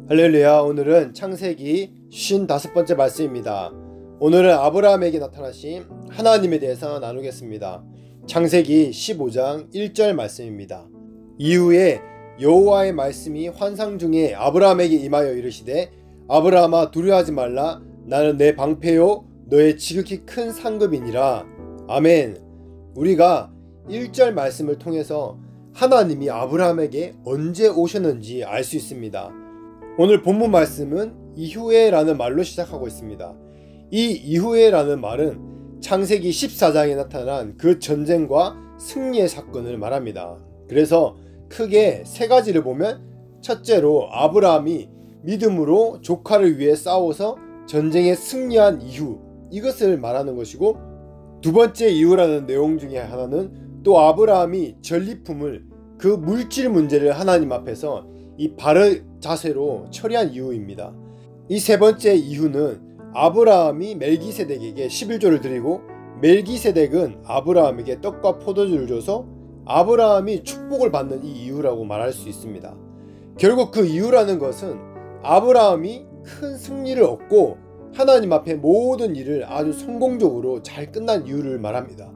할렐루야. 오늘은 창세기 55번째 말씀입니다. 오늘은 아브라함에게 나타나신 하나님에 대해서 나누겠습니다. 창세기 15장 1절 말씀입니다. 이후에 여호와의 말씀이 환상 중에 아브라함에게 임하여 이르시되 아브라함아 두려워하지 말라. 나는 내 방패요 너의 지극히 큰 상급이니라. 아멘. 우리가 1절 말씀을 통해서 하나님이 아브라함에게 언제 오셨는지 알 수 있습니다. 오늘 본문 말씀은 이후에라는 말로 시작하고 있습니다. 이 이후에라는 말은 창세기 14장에 나타난 그 전쟁과 승리의 사건을 말합니다. 그래서 크게 세 가지를 보면, 첫째로 아브라함이 믿음으로 조카를 위해 싸워서 전쟁에 승리한 이후, 이것을 말하는 것이고, 두 번째 이유라는 내용 중에 하나는 또 아브라함이 전리품을, 그 물질 문제를 하나님 앞에서 이 바른 자세로 처리한 이유입니다. 이 세 번째 이유는 아브라함이 멜기세덱에게 11조를 드리고 멜기세덱은 아브라함에게 떡과 포도주를 줘서 아브라함이 축복을 받는 이 이유라고 말할 수 있습니다. 결국 그 이유라는 것은 아브라함이 큰 승리를 얻고 하나님 앞에 모든 일을 아주 성공적으로 잘 끝난 이유를 말합니다.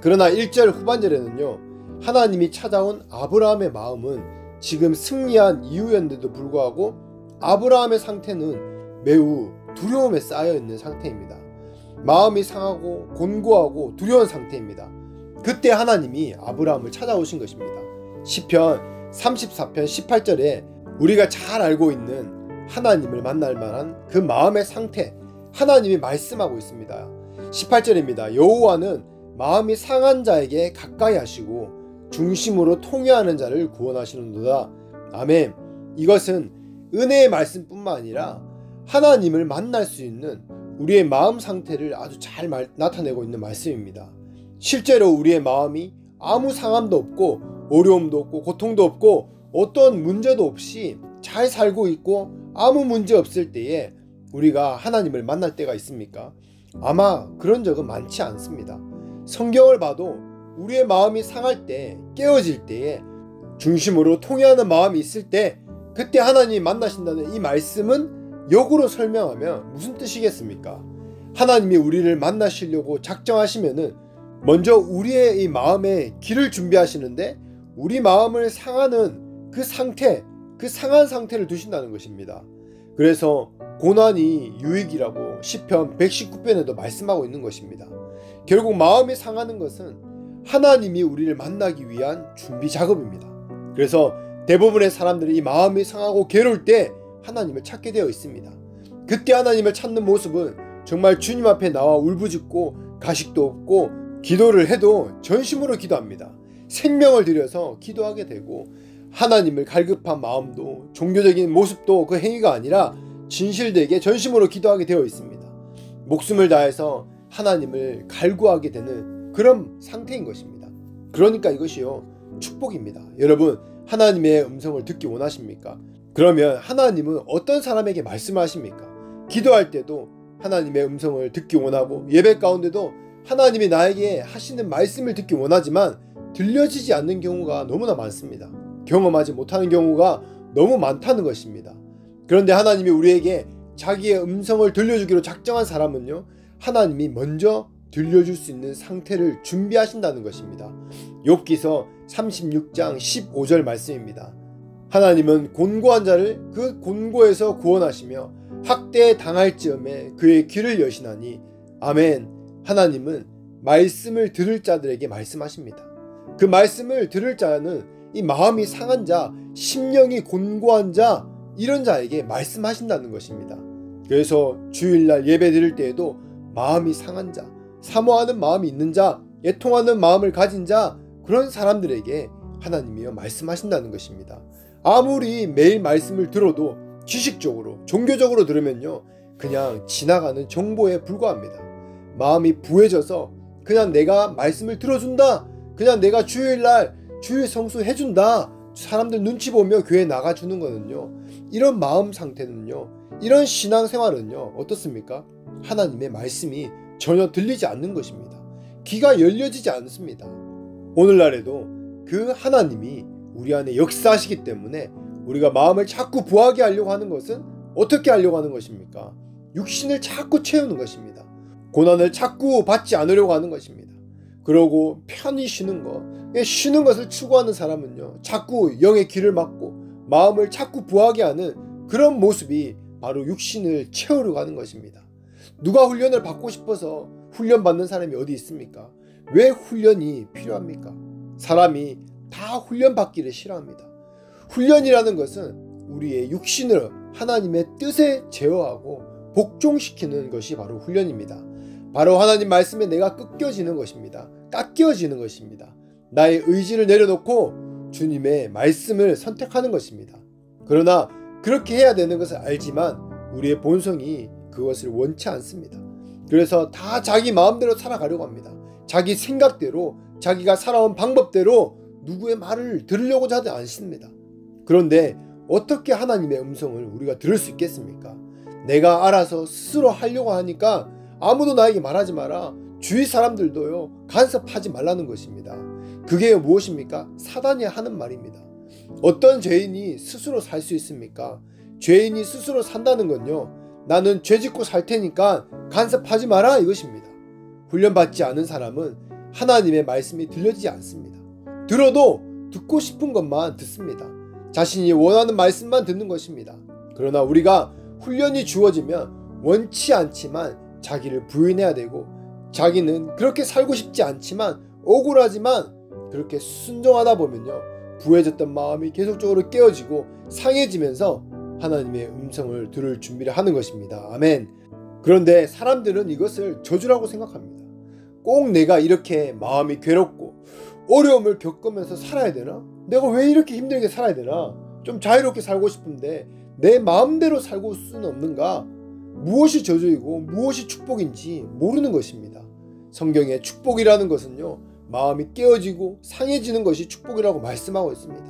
그러나 1절 후반절에는요, 하나님이 찾아온 아브라함의 마음은 지금 승리한 이유였는데도 불구하고 아브라함의 상태는 매우 두려움에 쌓여있는 상태입니다. 마음이 상하고 곤고하고 두려운 상태입니다. 그때 하나님이 아브라함을 찾아오신 것입니다. 시편 34편 18절에 우리가 잘 알고 있는 하나님을 만날 만한 그 마음의 상태, 하나님이 말씀하고 있습니다. 18절입니다. 여호와는 마음이 상한 자에게 가까이 하시고 중심으로 통회하는 자를 구원하시는도다. 아멘. 이것은 은혜의 말씀뿐만 아니라 하나님을 만날 수 있는 우리의 마음 상태를 아주 잘 나타내고 있는 말씀입니다. 실제로 우리의 마음이 아무 상함도 없고 어려움도 없고 고통도 없고 어떤 문제도 없이 잘 살고 있고 아무 문제 없을 때에 우리가 하나님을 만날 때가 있습니까? 아마 그런 적은 많지 않습니다. 성경을 봐도 우리의 마음이 상할 때, 깨어질 때에 중심으로 통회하는 마음이 있을 때, 그때 하나님이 만나신다는 이 말씀은 역으로 설명하면 무슨 뜻이겠습니까? 하나님이 우리를 만나시려고 작정하시면은 먼저 우리의 이 마음에 길을 준비하시는데 우리 마음을 상하는 그 상태, 그 상한 상태를 두신다는 것입니다. 그래서 고난이 유익이라고 시편 119편에도 말씀하고 있는 것입니다. 결국 마음이 상하는 것은 하나님이 우리를 만나기 위한 준비 작업입니다. 그래서 대부분의 사람들이 이 마음이 상하고 괴로울 때 하나님을 찾게 되어 있습니다. 그때 하나님을 찾는 모습은 정말 주님 앞에 나와 울부짖고 가식도 없고 기도를 해도 전심으로 기도합니다. 생명을 들여서 기도하게 되고 하나님을 갈급한 마음도 종교적인 모습도 그 행위가 아니라 진실되게 전심으로 기도하게 되어 있습니다. 목숨을 다해서 하나님을 갈구하게 되는 그런 상태인 것입니다. 그러니까 이것이요, 축복입니다. 여러분, 하나님의 음성을 듣기 원하십니까? 그러면 하나님은 어떤 사람에게 말씀하십니까? 기도할 때도 하나님의 음성을 듣기 원하고 예배 가운데도 하나님이 나에게 하시는 말씀을 듣기 원하지만 들려지지 않는 경우가 너무나 많습니다. 경험하지 못하는 경우가 너무 많다는 것입니다. 그런데 하나님이 우리에게 자기의 음성을 들려주기로 작정한 사람은요, 하나님이 먼저 들려줄 수 있는 상태를 준비하신다는 것입니다. 욥기서 36장 15절 말씀입니다. 하나님은 곤고한 자를 그 곤고에서 구원하시며 학대에 당할 즈음에 그의 귀를 여시나니. 아멘. 하나님은 말씀을 들을 자들에게 말씀하십니다. 그 말씀을 들을 자는 이 마음이 상한 자, 심령이 곤고한 자, 이런 자에게 말씀하신다는 것입니다. 그래서 주일날 예배 드릴 때에도 마음이 상한 자, 사모하는 마음이 있는 자, 애통하는 마음을 가진 자, 그런 사람들에게 하나님이요 말씀하신다는 것입니다. 아무리 매일 말씀을 들어도 지식적으로, 종교적으로 들으면요 그냥 지나가는 정보에 불과합니다. 마음이 부해져서 그냥 내가 말씀을 들어준다, 그냥 내가 주일날 주일 성수 해준다, 사람들 눈치 보며 교회 나가주는 거는요, 이런 마음 상태는요, 이런 신앙생활은요 어떻습니까? 하나님의 말씀이 전혀 들리지 않는 것입니다. 귀가 열려지지 않습니다. 오늘날에도 그 하나님이 우리 안에 역사하시기 때문에 우리가 마음을 자꾸 부하게 하려고 하는 것은 어떻게 하려고 하는 것입니까? 육신을 자꾸 채우는 것입니다. 고난을 자꾸 받지 않으려고 하는 것입니다. 그러고 편히 쉬는 것, 쉬는 것을 추구하는 사람은요, 자꾸 영의 길을 막고 마음을 자꾸 부하게 하는 그런 모습이 바로 육신을 채우려고 하는 것입니다. 누가 훈련을 받고 싶어서 훈련받는 사람이 어디 있습니까? 왜 훈련이 필요합니까? 사람이 다 훈련받기를 싫어합니다. 훈련이라는 것은 우리의 육신을 하나님의 뜻에 제어하고 복종시키는 것이 바로 훈련입니다. 바로 하나님 말씀에 내가 꺾여지는 것입니다. 깎여지는 것입니다. 나의 의지를 내려놓고 주님의 말씀을 선택하는 것입니다. 그러나 그렇게 해야 되는 것을 알지만 우리의 본성이 그것을 원치 않습니다. 그래서 다 자기 마음대로 살아가려고 합니다. 자기 생각대로, 자기가 살아온 방법대로 누구의 말을 들으려고 하지 않습니다. 그런데 어떻게 하나님의 음성을 우리가 들을 수 있겠습니까? 내가 알아서 스스로 하려고 하니까 아무도 나에게 말하지 마라, 주위 사람들도요 간섭하지 말라는 것입니다. 그게 무엇입니까? 사단이 하는 말입니다. 어떤 죄인이 스스로 살 수 있습니까? 죄인이 스스로 산다는 건요, 나는 죄 짓고 살 테니까 간섭하지 마라 이것입니다. 훈련받지 않은 사람은 하나님의 말씀이 들려지지 않습니다. 들어도 듣고 싶은 것만 듣습니다. 자신이 원하는 말씀만 듣는 것입니다. 그러나 우리가 훈련이 주어지면 원치 않지만 자기를 부인해야 되고, 자기는 그렇게 살고 싶지 않지만 억울하지만 그렇게 순종하다 보면요, 부해졌던 마음이 계속적으로 깨어지고 상해지면서 하나님의 음성을 들을 준비를 하는 것입니다. 아멘. 그런데 사람들은 이것을 저주라고 생각합니다. 꼭 내가 이렇게 마음이 괴롭고 어려움을 겪으면서 살아야 되나? 내가 왜 이렇게 힘들게 살아야 되나? 좀 자유롭게 살고 싶은데 내 마음대로 살고 수는 없는가? 무엇이 저주이고 무엇이 축복인지 모르는 것입니다. 성경에 축복이라는 것은요, 마음이 깨어지고 상해지는 것이 축복이라고 말씀하고 있습니다.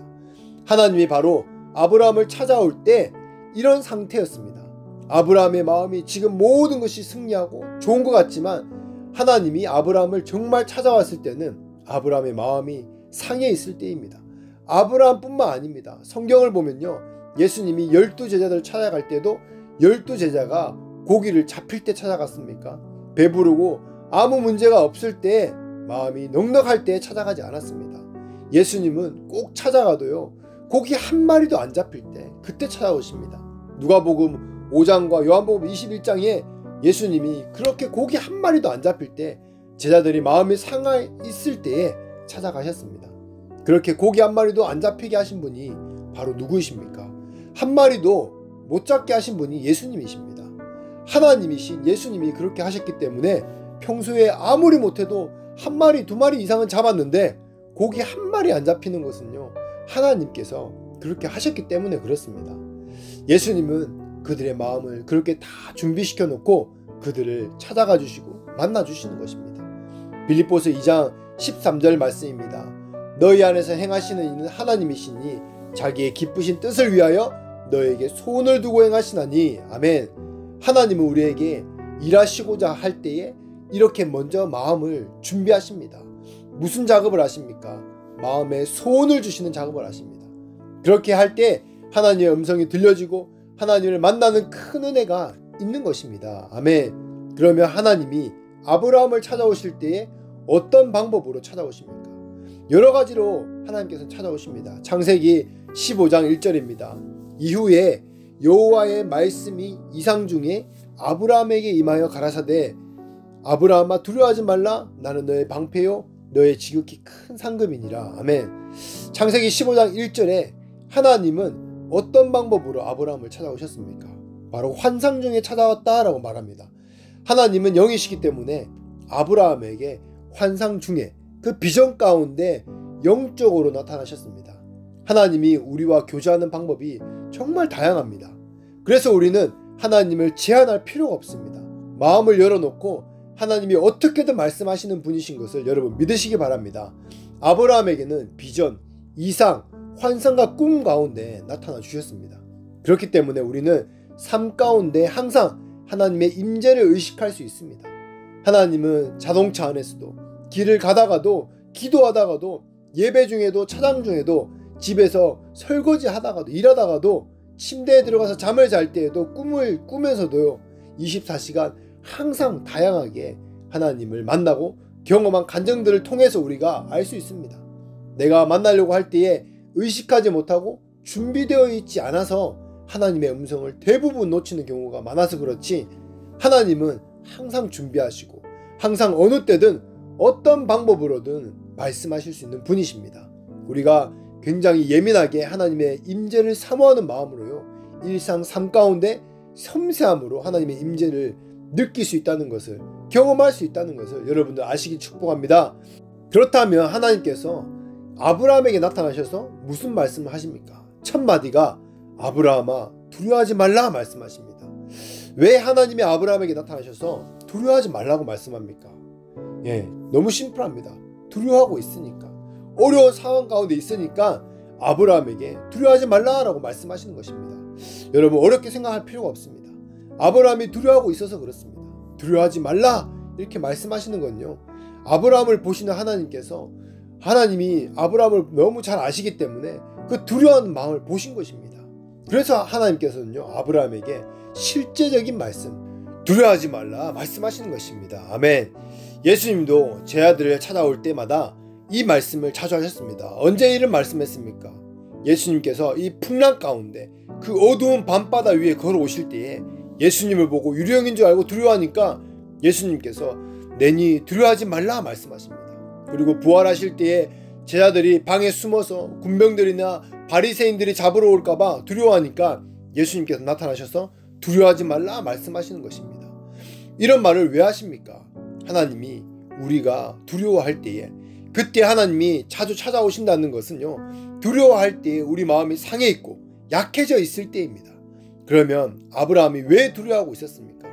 하나님이 바로 아브라함을 찾아올 때 이런 상태였습니다. 아브라함의 마음이 지금 모든 것이 승리하고 좋은 것 같지만 하나님이 아브라함을 정말 찾아왔을 때는 아브라함의 마음이 상해 있을 때입니다. 아브라함뿐만 아닙니다. 성경을 보면요, 예수님이 12제자들 찾아갈 때도 12제자가 고기를 잡힐 때 찾아갔습니까? 배부르고 아무 문제가 없을 때, 마음이 넉넉할 때 찾아가지 않았습니다. 예수님은 꼭 찾아가도요, 고기 한 마리도 안 잡힐 때 그때 찾아오십니다. 누가복음 5장과 요한복음 21장에 예수님이 그렇게 고기 한 마리도 안 잡힐 때 제자들이 마음이 상해 있을 때에 찾아가셨습니다. 그렇게 고기 한 마리도 안 잡히게 하신 분이 바로 누구이십니까? 한 마리도 못 잡게 하신 분이 예수님이십니다. 하나님이신 예수님이 그렇게 하셨기 때문에 평소에 아무리 못해도 한 마리 두 마리 이상은 잡았는데 고기 한 마리 안 잡히는 것은요, 하나님께서 그렇게 하셨기 때문에 그렇습니다. 예수님은 그들의 마음을 그렇게 다 준비시켜 놓고 그들을 찾아가 주시고 만나 주시는 것입니다. 빌립보서 2장 13절 말씀입니다. 너희 안에서 행하시는 이는 하나님이시니 자기의 기쁘신 뜻을 위하여 너에게 소원을 두고 행하시나니. 아멘. 하나님은 우리에게 일하시고자 할 때에 이렇게 먼저 마음을 준비하십니다. 무슨 작업을 하십니까? 마음에 소원을 주시는 작업을 하십니다. 그렇게 할 때 하나님의 음성이 들려지고 하나님을 만나는 큰 은혜가 있는 것입니다. 아멘. 그러면 하나님이 아브라함을 찾아오실 때에 어떤 방법으로 찾아오십니까? 여러 가지로 하나님께서는 찾아오십니다. 창세기 15장 1절입니다. 이후에 여호와의 말씀이 이상 중에 아브라함에게 임하여 가라사대 아브라함아 두려워하지 말라. 나는 너의 방패요 너의 지극히 큰 상급이니라. 아멘. 창세기 15장 1절에 하나님은 어떤 방법으로 아브라함을 찾아오셨습니까? 바로 환상 중에 찾아왔다라고 말합니다. 하나님은 영이시기 때문에 아브라함에게 환상 중에 그 비전 가운데 영적으로 나타나셨습니다. 하나님이 우리와 교제하는 방법이 정말 다양합니다. 그래서 우리는 하나님을 제한할 필요가 없습니다. 마음을 열어놓고 하나님이 어떻게든 말씀하시는 분이신 것을 여러분 믿으시기 바랍니다. 아브라함에게는 비전, 이상, 환상과 꿈 가운데 나타나 주셨습니다. 그렇기 때문에 우리는 삶 가운데 항상 하나님의 임재를 의식할 수 있습니다. 하나님은 자동차 안에서도, 길을 가다가도, 기도하다가도, 예배 중에도, 찬양 중에도 집에서 설거지 하다가도 일하다가도 침대에 들어가서 잠을 잘 때에도 꿈을 꾸면서도요 24시간 항상 다양하게 하나님을 만나고 경험한 간증들을 통해서 우리가 알 수 있습니다. 내가 만나려고 할 때에 의식하지 못하고 준비되어 있지 않아서 하나님의 음성을 대부분 놓치는 경우가 많아서 그렇지, 하나님은 항상 준비하시고 항상 어느 때든 어떤 방법으로든 말씀하실 수 있는 분이십니다. 우리가 굉장히 예민하게 하나님의 임재를 사모하는 마음으로요 일상 삶 가운데 섬세함으로 하나님의 임재를 느낄 수 있다는 것을, 경험할 수 있다는 것을 여러분들 아시기 축복합니다. 그렇다면 하나님께서 아브라함에게 나타나셔서 무슨 말씀을 하십니까? 첫 마디가 아브라함아 두려워하지 말라 말씀하십니다. 왜 하나님이 아브라함에게 나타나셔서 두려워하지 말라고 말씀합니까? 너무 심플합니다. 두려워하고 있으니까, 어려운 상황 가운데 있으니까 아브라함에게 두려워하지 말라라고 말씀하시는 것입니다. 여러분 어렵게 생각할 필요가 없습니다. 아브라함이 두려워하고 있어서 그렇습니다. 두려워하지 말라 이렇게 말씀하시는 건요, 아브라함을 보시는 하나님께서, 하나님이 아브라함을 너무 잘 아시기 때문에 그 두려워하는 마음을 보신 것입니다. 그래서 하나님께서는요 아브라함에게 실제적인 말씀, 두려워하지 말라 말씀하시는 것입니다. 아멘. 예수님도 제 아들을 찾아올 때마다 이 말씀을 자주 하셨습니다. 언제 이런 말씀했습니까? 예수님께서 이 풍랑 가운데 그 어두운 밤바다 위에 걸어오실 때에 예수님을 보고 유령인 줄 알고 두려워하니까 예수님께서 내니 두려워하지 말라 말씀하십니다. 그리고 부활하실 때에 제자들이 방에 숨어서 군병들이나 바리새인들이 잡으러 올까봐 두려워하니까 예수님께서 나타나셔서 두려워하지 말라 말씀하시는 것입니다. 이런 말을 왜 하십니까? 하나님이 우리가 두려워할 때에, 그때 하나님이 자주 찾아오신다는 것은요 두려워할 때에 우리 마음이 상해 있고 약해져 있을 때입니다. 그러면 아브라함이 왜 두려워하고 있었습니까?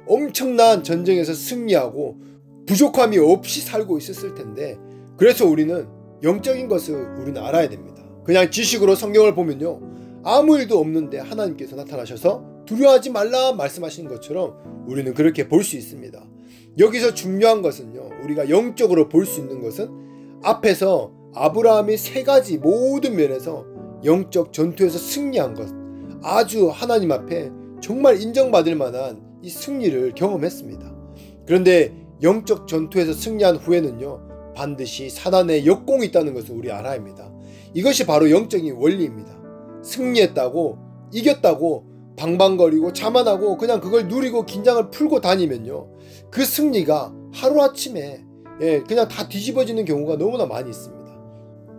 엄청난 전쟁에서 승리하고 부족함이 없이 살고 있었을 텐데, 그래서 우리는 영적인 것을 우리는 알아야 됩니다. 그냥 지식으로 성경을 보면요 아무 일도 없는데 하나님께서 나타나셔서 두려워하지 말라 말씀하시는 것처럼 우리는 그렇게 볼 수 있습니다. 여기서 중요한 것은요, 우리가 영적으로 볼 수 있는 것은 앞에서 아브라함이 세 가지 모든 면에서 영적 전투에서 승리한 것, 아주 하나님 앞에 정말 인정받을 만한 이 승리를 경험했습니다. 그런데 영적 전투에서 승리한 후에는요 반드시 사단의 역공이 있다는 것을 우리 알아야 합니다. 이것이 바로 영적인 원리입니다. 승리했다고, 이겼다고 방방거리고 자만하고 그냥 그걸 누리고 긴장을 풀고 다니면요 그 승리가 하루아침에 그냥 다 뒤집어지는 경우가 너무나 많이 있습니다.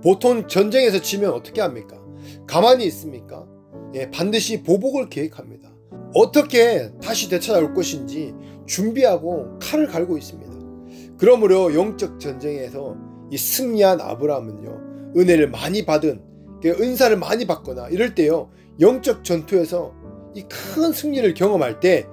보통 전쟁에서 지면 어떻게 합니까? 가만히 있습니까? 반드시 보복을 계획합니다. 어떻게 다시 되찾아올 것인지 준비하고 칼을 갈고 있습니다. 그러므로 영적 전쟁에서 이 승리한 아브라함은요 은혜를 많이 받은, 은사를 많이 받거나 이럴 때요 영적 전투에서 이 큰 승리를 경험할 때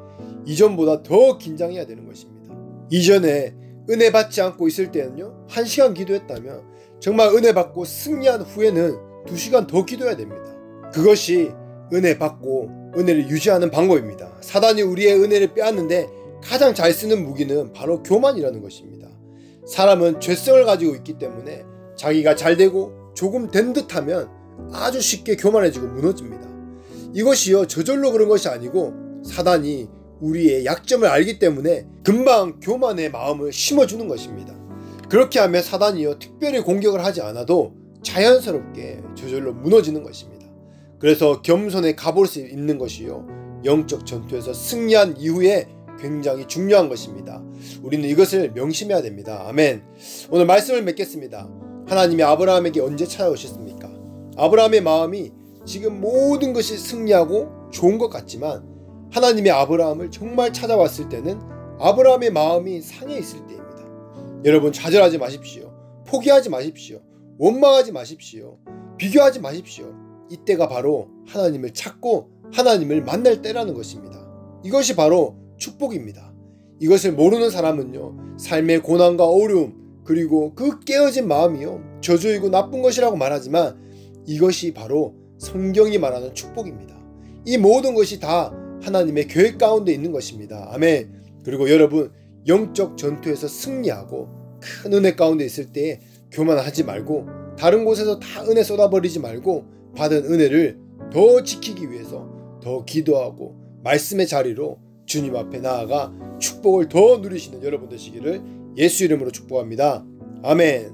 이전보다 더 긴장해야 되는 것입니다. 이전에 은혜 받지 않고 있을 때는요 1시간 기도했다면 정말 은혜 받고 승리한 후에는 2시간 더 기도해야 됩니다. 그것이 은혜 받고 은혜를 유지하는 방법입니다. 사단이 우리의 은혜를 빼앗는데 가장 잘 쓰는 무기는 바로 교만이라는 것입니다. 사람은 죄성을 가지고 있기 때문에 자기가 잘 되고 조금 된 듯하면 아주 쉽게 교만해지고 무너집니다. 이것이요 저절로 그런 것이 아니고 사단이 우리의 약점을 알기 때문에 금방 교만의 마음을 심어주는 것입니다. 그렇게 하면 사단이요 특별히 공격을 하지 않아도 자연스럽게 저절로 무너지는 것입니다. 그래서 겸손의 갑옷을 입는 것이요 영적 전투에서 승리한 이후에 굉장히 중요한 것입니다. 우리는 이것을 명심해야 됩니다. 아멘. 오늘 말씀을 맺겠습니다. 하나님이 아브라함에게 언제 찾아오셨습니까? 아브라함의 마음이 지금 모든 것이 승리하고 좋은 것 같지만 하나님의 아브라함을 정말 찾아왔을 때는 아브라함의 마음이 상해 있을 때입니다. 여러분 좌절하지 마십시오. 포기하지 마십시오. 원망하지 마십시오. 비교하지 마십시오. 이때가 바로 하나님을 찾고 하나님을 만날 때라는 것입니다. 이것이 바로 축복입니다. 이것을 모르는 사람은요 삶의 고난과 어려움 그리고 그 깨어진 마음이요 저주이고 나쁜 것이라고 말하지만 이것이 바로 성경이 말하는 축복입니다. 이 모든 것이 다 하나님의 계획 가운데 있는 것입니다. 아멘. 그리고 여러분 영적 전투에서 승리하고 큰 은혜 가운데 있을 때 교만하지 말고 다른 곳에서 다 은혜 쏟아버리지 말고 받은 은혜를 더 지키기 위해서 더 기도하고 말씀의 자리로 주님 앞에 나아가 축복을 더 누리시는 여러분 되시기를 예수 이름으로 축복합니다. 아멘.